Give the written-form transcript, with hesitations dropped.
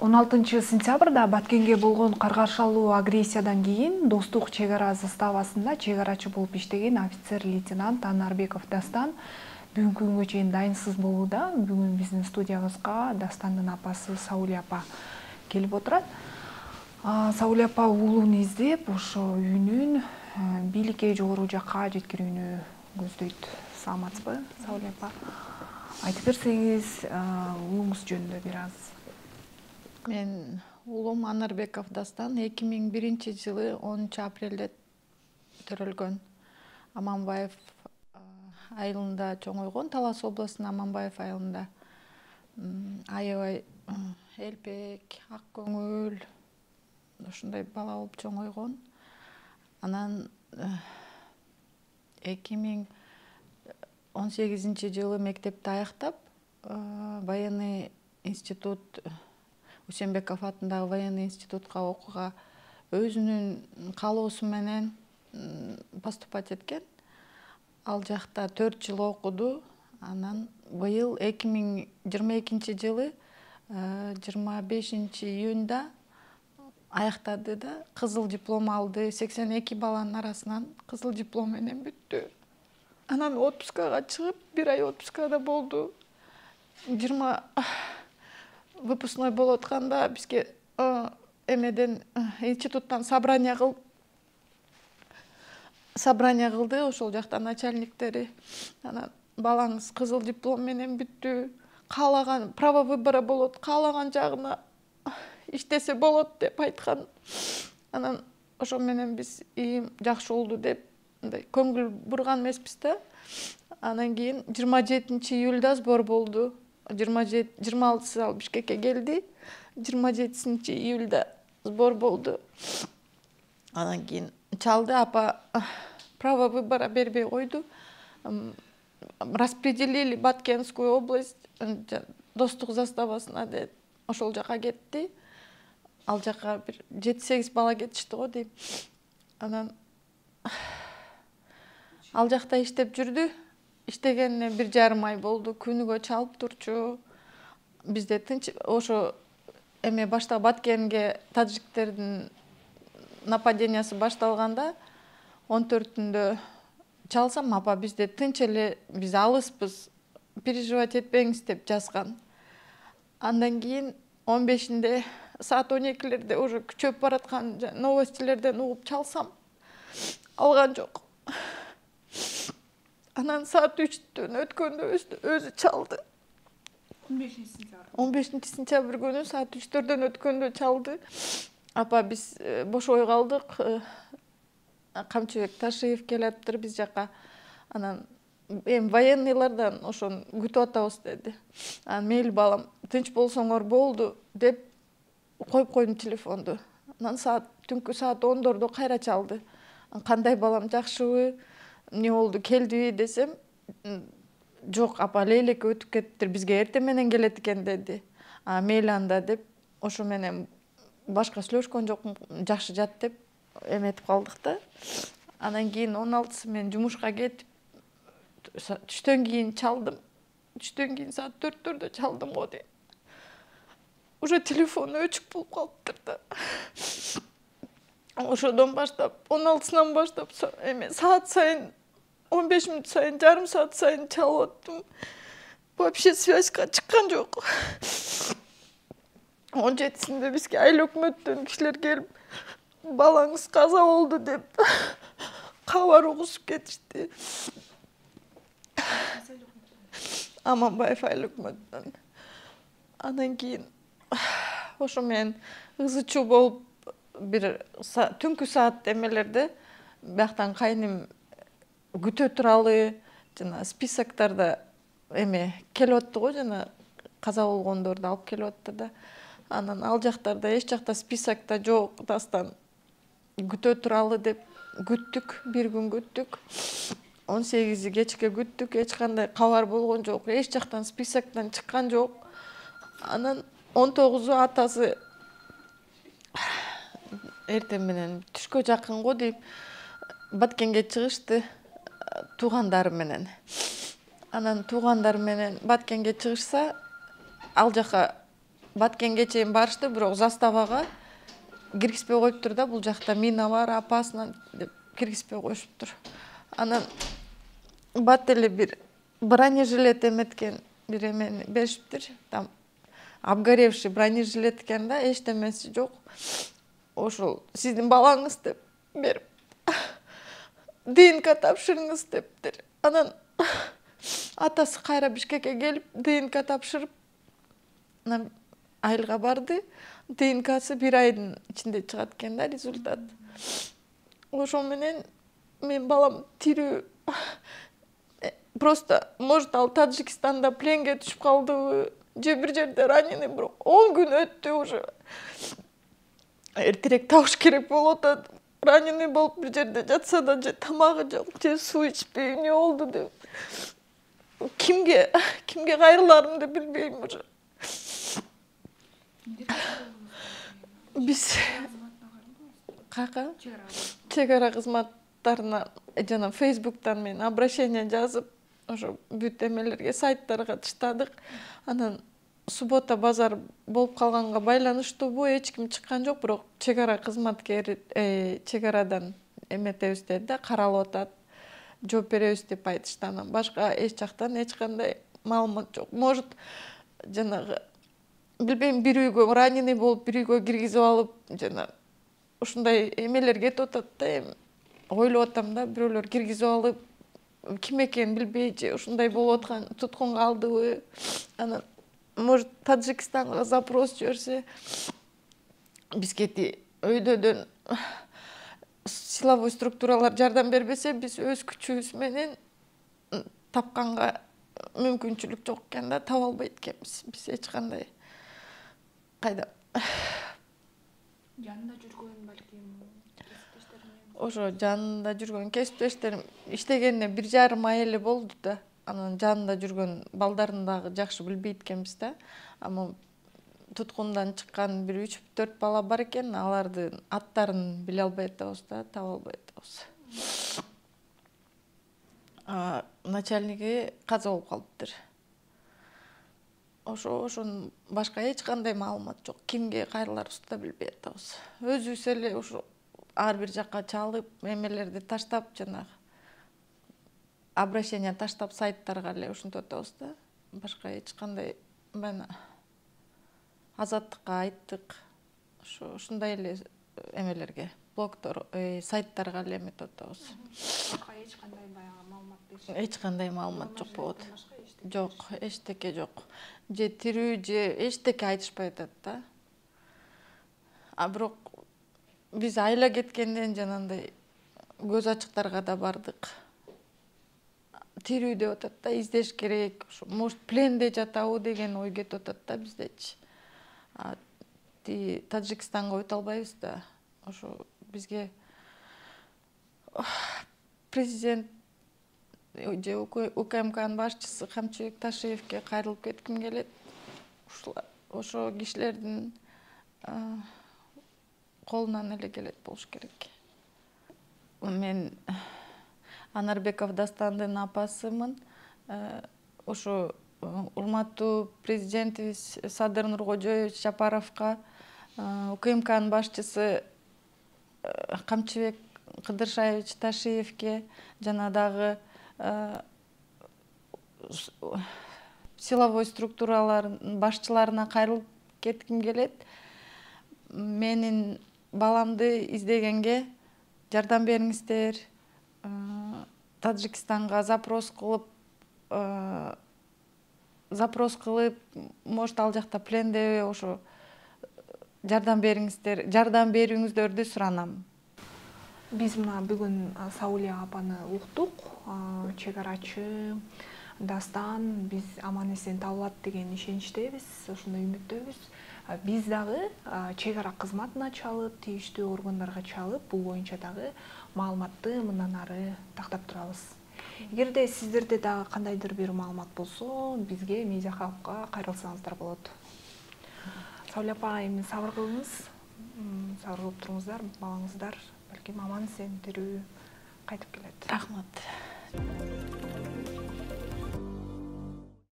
16 сентябрда Баткенге болгон каргашалуу агрессиядан кийин Достук чек ара заставасында чек арачы болуп иштеген офицер-лейтенант Анарбеков Дастан бүгүнкү күнгө чейин дайынсыз болууда. Бүгүн биздин студиябызга Дастандын апасы Сауле апа келип отурат. Сауле апа уулун издеп, ошо үйүнүн бийликке жогору жакка жеткирүүнү көздөйт. Саламатсызбы, Сауле апа? Айтып берсеңиз, уулуңуз жөнүндө бир аз. Мен уулум Анарбеков Дастан 2001-жылы 10 апрелде төрөлгөн. Аманбаев айылында чоңойгон, Талас областынын Аманбаев айылында. Аябай элпек, ак көңүл, ушундай бала болуп чоңойгон. Анан 2018-жылы мектепти аяктап, военный институт, Усенбеков атындагы военный институтка окууга өзүнүн каалоосу менен поступать эткен. Ал жакта 4 жыл окуду. Анан быйыл 2022-жылы 25-июнда аяктады да, кызыл диплом алды. 82 баланын арасынан кызыл диплом менен бүттү. Анан отпускага чыгып, 1 ай отпускада болду. 20 выпускной болуп атканда бизге эмеден институттан собрание кылды, ошол жакта начальниктери. Анан балаңыз кызыл диплом менен бүттү, каалаган право выбора болот, каалаган жагына иштесе болот деп айткан. Анан ошо менен биз жакшы болду деп көңүл бурган эмеспиз да. Анан кийин 27-июлда сбор болду. 26-сы ал Бишкекке келди. 27-июлда сбор болду. Анан кийин чалды, апа право выбора бербей койду. Распределили Баткенскую область, Достук заставасына деп ошол жака кетти. Ал жака бир 7-8 бала кетишти го дейм. Анан ал жакта иштеп жүрдү. Иштегенине 1,5 ай болду. Күнүгө чалып турчу. Бизде тынч, ошо эме башта Баткенге таджиктердин нападениясы башталганда 14-түндө чалсам, апа бизде тынч эле, биз алыспыз, переживать этпеңиз деп жазган. Андан кийин 15-инде саат 12-лерде уже күчөп бараткан новостилерден угуп чалсам, алган жок. Анан саат 3-төн өткөндө өзү чалды. 15 сентябрь күнү саат 3-төрдөн өткөндө чалды. Апа биз бошой калдык. Камчыбек Ташиев келаптыр биз жака. Анан военныйлардан ошону күтүп атабыз деди. Анан мейли балам, тынч болсоңор болду деп коюп койдум телефонду. Анан түнкү саат 10-дордо кайра чалды. Кандай балам, жакшыбы, эмне болду, келдиби десем, жок апа, лейлекке өтүп кеттир, бизге эртең менен келет экен деди. Мейли анда деп, ошо менен башка сүйлөшкөн жокмун, жакшы жат деп эметип калдык да. Анан кийин 16-сы мен жумушка кетип, түштөн кийин чалдым. Түштөн кийин саат 4-төрдө чалдым го дейм. Уже телефон өчүк болуп калыптыр да. Ошодон баштап, 16-сынан баштап саат сайын, 15 мүнөт сайын, жарым саат сайын чалып аттым. Вообще связьга чыккан жок. 17-синде бизге айыл өкмөттөн кишилер келип, балаңыз каза болду деп кабар угузуп кетишти. Аманбаев айыл өкмөттөн. Андан кийин ошо менен ызы-чуу болуп, бир түнкү саат эмелерде бияктан кайным күтө туралы жана списоктарда эме келип атты го, жана каза болгондорду алып келип атты да. Анан ал жактарда эч жакта списокто жок, Дастан күтө туралы деп күттүк, 1 күн күттүк. 18 кечке күттүк, эч кандай кабар болгон жок, эч жактан списоктон чыккан жок. Анан 19-у атасы эртең менен түшкө жакын го дейм, Баткенге чыгышты туугандары менен. Анан туугандар менен Баткенге чыгышса, ал жака Баткенге чейин барышты, бирок заставага киргизбей коюптур да, бул жакта мина бар, опасно деп киргизбей коюшуптур. Анан бат эле бир бронежилет эметкен бир эмени беришиптир. Там обгоревший бронежилет экен да, эчтемеси жок. Ошол сиздин балаңыз деп берип, ДНК тапшырыңыз дептир. Анан атасы кайра Бишкекке келип, ДНК тапшырып, анан айылга барды. ДНКсы 1 айдын ичинде чыгат экен да, результат. Ошол менен мен балам тирүү. Просто может ал Таджикстанда пленге түшүп калдыбы, же бир жерде раненый, бирок 10 күн өттү уже. Эртерээк табыш керек болуп атат. Раненый болуп бир жерде жатса да, же тамагы жок, же суу ичпей эмне болду деп. Кимге кайрыларымды билбейм уже. Биз кайка чек ара кызматтарына жана Facebook'тан мен обращение жазып, ошо бүт эмелерге, сайттарга таштадык. Анан суббота базар болуп калганга байланыштуу эч ким чыккан жок, бирок чек ара кызматкери чек арадан эметебиз деди да, каралып атат, жооп беребиз деп айтышты. Анан башка эч жактан эч кандай маалымат жок. Может, жанагы билбейм, бир үйгө раненый болуп, бир үйгө киргизип алып, жана ушундай эмелер кетип атат да, эми ойлоп атам да, бирөөлөр киргизип алып, ким экенин билбей же ушундай болуп аткан туткунга алдыбы. Анан может Таджикстанга запрос жиберсе, бизге өйдөдөн силовой структуралар жардам бербесе, биз өз күчүбүз менен тапканга мүмкүнчүлүк жок экен да, таба албайт экенбиз. Биз эч кандай кайда жанында жүргөн балким кесиптештериң? Ошо жанында жүргөн кесиптештерим иштегенине 1,5 ай эле болду да. Анан жанында жүргөн балдарын дагы жакшы билбейт экенбиз да. Ама туткундан чыккан бир 3-4 бала бар экен, алардын аттарын биле албай атабыз да, таба албай атабыз. Начальниги каза болуп калыптыр. Ошонун башка эч кандай маалымат жок. Кимге кайрыларыбызды да билбей атабыз. Өзүбүз эле ошо ар бир жакка чалып, эмелерди таштап, жанагы обращение таштап, сайттарга эле ушинтип атабыз да. Башка эч кандай бана Азаттыкка айттык. Ушундай эле эмелерге, блогдор, сайттарга эле эметип атабыз. Башка эч кандай баягы маалымат беришпейт. Эч кандай маалымат жок болот. Жок, эчтеке жок. Же тирүү, же эчтеке айтышпай атат да. Бирок биз айла кеткенден жанагындай көз ачыктарга да бардык. Тирүү деп атат да, издеш керек. Может, пленде жатабы деген ой кетип атат да биздечи. Таджикстанга өтө албайбыз да. Ошо бизге президент же УКМКнын башчысы Камчыбек Ташиевке кайрылып кетким келет. Ошо кишилердин колунан эле келет болуш керек. Мен Анарбеков Дастандын апасымын. Ошо урматтуу президентибиз Садыр Нуркожоевич Жапаровго, УКМКнын башчысы Камчыбек Кыдыршаевич Ташиевке, жана дагы силовой структуралардын башчыларына кайрылып кетким келет. Менин баламды издегенге жардам бериңиздер. Таджикстанга запрос кылып, может ал жакта пленде, ошо жардам бериңиздер, жардам берүүңүздөрдү суранам. Биз мына бүгүн Саулия апаны уктук. Чек арачы Дастан биз аман эсен табылат деген ишеничтебиз, ошондой үмүттөбүз. Биз дагы чек ара кызматына чалып, тийиштүү органдарга чалып, бул боюнча дагы маалыматты мындан ары тактап турабыз. Эгерде сиздерде дагы кандайдыр бир маалымат болсо, бизге Медиа Хабга кайрылсаңыздар болот. Саулия апа, эми сабыр кылыңыз, сабыр кылып туруңуздар, балаңыздар балким аман эсен тирүү кайтып келет. Рахмат.